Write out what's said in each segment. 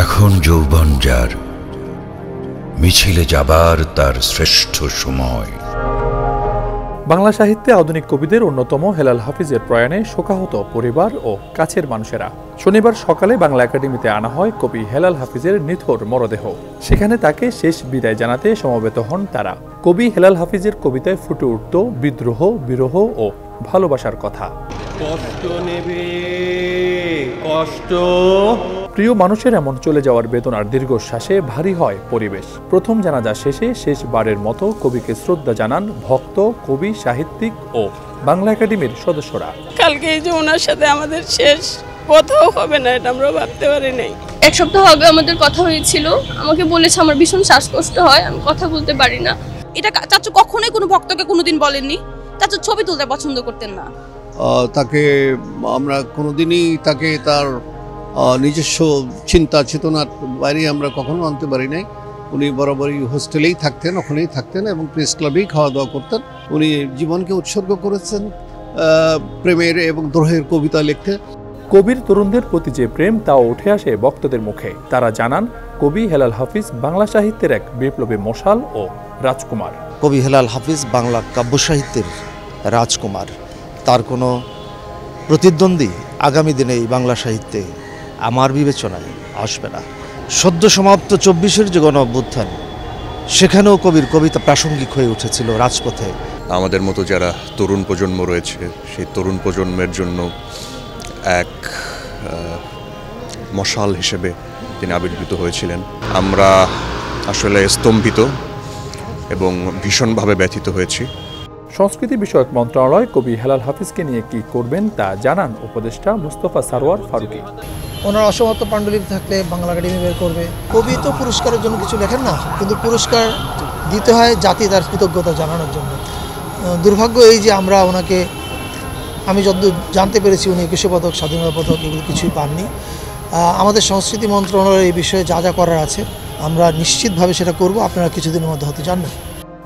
এখন যৌবন যার, মিছিলে যাবার তার শ্রেষ্ঠ সময়। বাংলা সাহিত্যে আধুনিক কবিদের অন্যতম হেলাল হাফিজের প্রয়াণে শোকাহত পরিবার ও কাছের মানুষেরা। শনিবার সকালে বাংলা একাডেমিতে আনা হয় কবি হেলাল হাফিজের নিথর মরদেহ। সেখানে তাকে শেষ বিদায় জানাতে সমবেত হন তারা। কবি হেলাল হাফিজের কবিতায় ফুটে উঠত বিদ্রোহ, বিরহ ও ভালোবাসার কথা। কষ্ট নেবে, কষ্ট। প্রিয় মানুষের এমন চলে যাওয়ার বেদনার দীর্ঘশ্বাসে ভারী হয় পরিবেশ। প্রথম জানাজা শেষে শেষবারের মতো কবিকে শ্রদ্ধা জানান ভক্ত, কবি, সাহিত্যিক ও বাংলা একাডেমির সদস্যরা। কালকে এই যে ওনার সাথে আমাদের শেষ কথাও হবে না, এটা আমরা ভাবতে পারি নাই। এক সপ্তাহ আগে আমাদের কথা হয়েছিল, আমাকে বলেছে আমার ভীষণ শ্বাসকষ্ট হয়, আমি কথা বলতে পারি না। এটা চাচু কখনোই কোনো ভক্তকে কোনোদিন বলেননি। চাচু ছবি তুলতে পছন্দ করতেন না। তাকে আমরা কোনোদিনই তাকে তার নিজস্ব চিন্তা চেতনার বাইরে আমরা কখনো আনতে পারি নাই। উনি বরাবরই হোস্টেলেই থাকতেন, ওখানেই থাকতেন এবং প্রেস ক্লাবেই খাওয়া দাওয়া করতেন। উনি জীবনকে উৎসর্গ করেছেন প্রেমের এবং দ্রোহের কবিতা লিখতে। কবির তরুণদের প্রতি যে প্রেম তাও উঠে আসে বক্তদের মুখে। তারা জানান কবি হেলাল হাফিজ বাংলা সাহিত্যের এক বিপ্লবী মশাল ও রাজকুমার। কবি হেলাল হাফিজ বাংলা কাব্য সাহিত্যের রাজকুমার। তার কোনো প্রতিদ্বন্দ্বী আগামী দিনে এই বাংলা সাহিত্যে আমার বিবেচনায় আসবে না। সদ্য সমাপ্ত ২৪-এর যে গণ অভ্যুত্থান, সেখানেও কবির কবিতা প্রাসঙ্গিক হয়ে উঠেছিল রাজপথে। আমাদের মতো যারা তরুণ প্রজন্ম রয়েছে, সেই তরুণ প্রজন্মের জন্য এক মশাল হিসেবে তিনি আবির্ভূত হয়েছিলেন। আমরা আসলে স্তম্ভিত এবং ভীষণভাবে ব্যথিত হয়েছি। সংস্কৃতি বিষয়ক মন্ত্রণালয় কবি হেলাল হাফিজকে নিয়ে কি করবেন তা জানান উপদেষ্টা মুস্তফা সারোয়ার ফারুকী। ওনার অসমাপ্ত পাণ্ডুলিপি থাকলে বাংলা একাডেমি বের করবে। কবি তো পুরস্কারের জন্য কিছু লেখেন না, কিন্তু পুরস্কার দিতে হয় জাতি তার কৃতজ্ঞতা জানানোর জন্য। দুর্ভাগ্য এই যে আমরা ওনাকে, আমি যতদূর জানতে পেরেছি উনি ২১শে পদক, স্বাধীনতা পদক এগুলো কিছুই পাননি। আমাদের সংস্কৃতি মন্ত্রণালয়ের এই বিষয়ে যা যা করার আছে আমরা নিশ্চিতভাবে সেটা করব। আপনারা কিছুদিনের মধ্যে হয়তো জানবেন।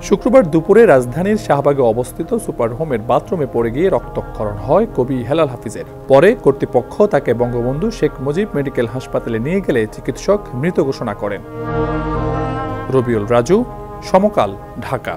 শুক্রবার দুপুরে রাজধানীর শাহবাগে অবস্থিত সুপার হোমের বাথরুমে পড়ে গিয়ে রক্তক্ষরণ হয় কবি হেলাল হাফিজের। পরে কর্তৃপক্ষ তাকে বঙ্গবন্ধু শেখ মুজিব মেডিকেল হাসপাতালে নিয়ে গেলে চিকিৎসক মৃত ঘোষণা করেন। রবিউল রাজু, সমকাল, ঢাকা।